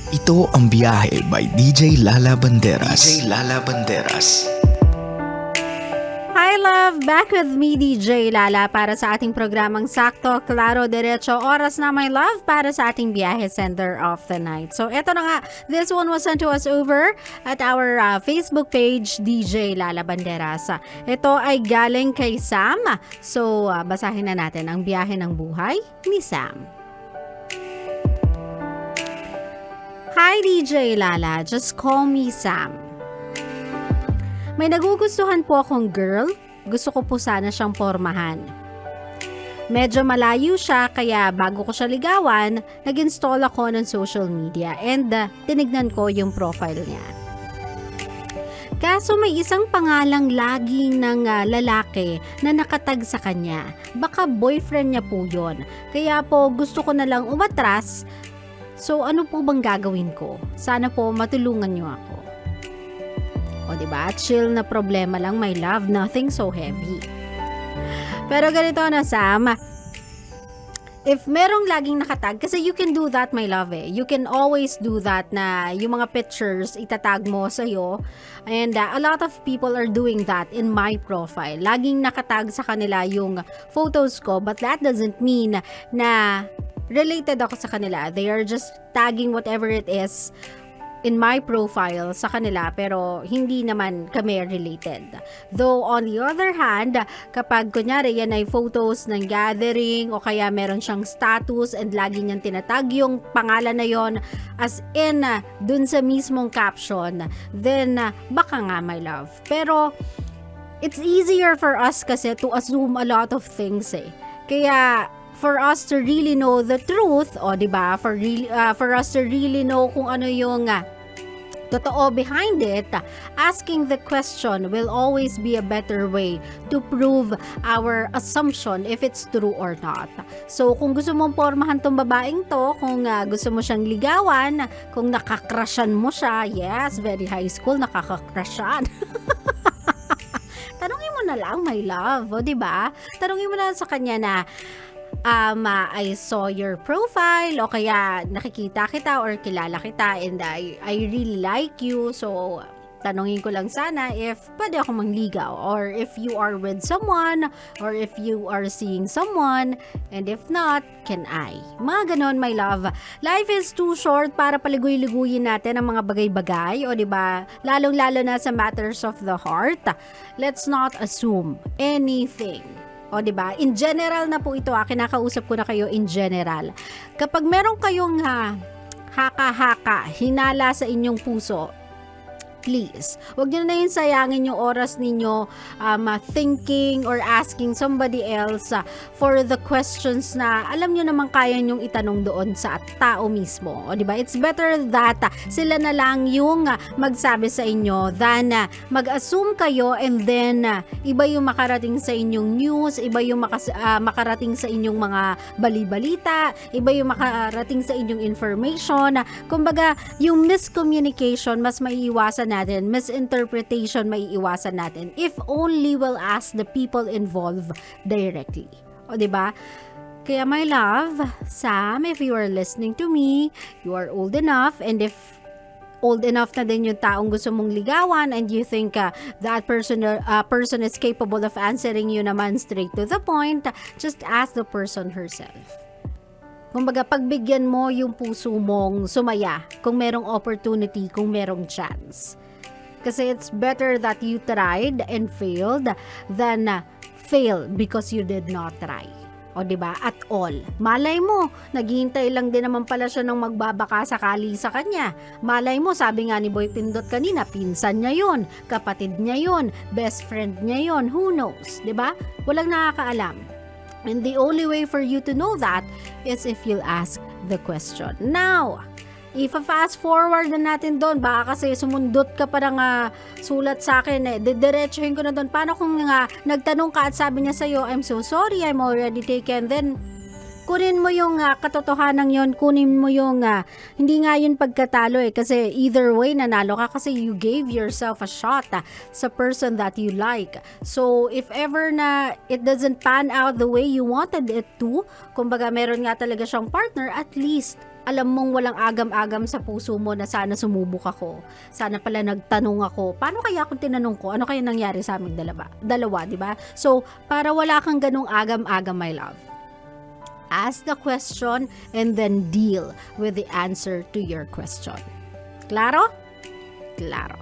Ito ang Biyahe by DJ Lala Banderas. DJ Lala Banderas. Hi love! Back with me, DJ Lala, para sa ating programang Sakto, Klaro, Diretso, Oras na My Love para sa ating Biyahe Center of the Night. So eto na nga, this one was sent to us over at our Facebook page, DJ Lala Banderas. Ito ay galing kay Sam. So basahin na natin ang biyahe ng buhay ni Sam. Hi DJ Lala, just call me Sam. May nagugustuhan po akong girl, gusto ko po sana siyang pormahan. Medyo malayo siya kaya bago ko siya ligawan, nag-install ako ng social media and tinignan ko yung profile niya. Kaso may isang pangalang laging ng lalaki na nakatag sa kanya. Baka boyfriend niya po yun. Kaya po gusto ko na lang umatras. So ano po bang gagawin ko? Sana po matulungan niyo ako. O diba? Chill na problema lang, my love. Nothing so heavy. Pero ganito na, Sam. If merong laging nakatag, kasi you can do that, my love eh. You can always do that na yung mga pictures itatag mo sa'yo. And a lot of people are doing that in my profile. Laging nakatag sa kanila yung photos ko, but that doesn't mean na related ako sa kanila. They are just tagging whatever it is in my profile sa kanila, pero hindi naman kami related. Though on the other hand, kapag kunyari yan ay photos ng gathering o kaya meron siyang status and lagi niyang tinatag yung pangalan na yon as in dun sa mismong caption, then baka nga, my love. Pero it's easier for us kasi to assume a lot of things eh. Kaya for us to really know the truth, o diba, for us to really know kung ano yung totoo behind it, asking the question will always be a better way to prove our assumption if it's true or not. So kung gusto mong pormahan tong babaeng to, kung gusto mo siyang ligawan, kung nakakrushan mo siya, yes, very high school, nakakakrushan. Tanungin mo na lang, my love, o diba? Tanungin mo na sa kanya na, I saw your profile o kaya nakikita kita or kilala kita and I really like you, so tanungin ko lang sana if pwede ako mangligaw or if you are with someone or if you are seeing someone, and if not, can I? Mga ganon, my love. Life is too short para paligoy-liguyin natin ang mga bagay-bagay, o diba? Lalong-lalo na sa matters of the heart. Let's not assume anything. O diba? In general na po ito, kinakausap ko na kayo in general. Kapag meron kayong haka-haka, hinala sa inyong puso, please, wag nyo na yun sayangin yung oras ninyo thinking or asking somebody else for the questions na alam nyo naman kaya nyong itanong doon sa tao mismo. O diba? It's better that sila na lang yung magsabi sa inyo than mag-assume kayo and then iba yung makarating sa inyong news, iba yung makarating sa inyong mga bali-balita, iba yung makarating sa inyong information. Kumbaga, yung miscommunication mas maiiwasan natin, misinterpretation maiiwasan natin if only we'll ask the people involved directly. O diba? Kaya my love, Sam, if you are listening to me, you are old enough, and if old enough na din yung taong gusto mong ligawan and you think that person is capable of answering you naman straight to the point, just ask the person herself. Kumbaga, pagbigyan mo yung puso mong sumaya kung merong opportunity, kung merong chance. Kasi it's better that you tried and failed than fail because you did not try. O diba? At all. Malay mo, naghihintay lang din naman pala siya ng magbabaka sakali sa kanya. Malay mo, sabi nga ni Boy Pindot kanina, pinsan niya yon, kapatid niya yon, best friend niya yon, who knows? Diba? Walang nakakaalam. And the only way for you to know that is if you'll ask the question. Now, if fast forward na natin doon, baka kasi sumundot ka pa ng sulat sa akin eh, didiretsuhin ko na doon. Paano kung nagtanong ka at sabi niya sa'yo, I'm so sorry, I'm already taken, then kunin mo yung katotohanan yon, kunin mo yung hindi nga yun pagkatalo eh, kasi either way nanalo ka kasi you gave yourself a shot sa person that you like. So if ever na it doesn't pan out the way you wanted it to, kumbaga meron nga talaga siyang partner, at least alam mong walang agam-agam sa puso mo na sana sumubok ako, sana pala nagtanong ako, paano kaya kung tinanong ko, ano kaya nangyari sa aming dalawa, di ba? So, para wala kang ganung agam-agam, my love, ask the question and then deal with the answer to your question. Klaro? Klaro.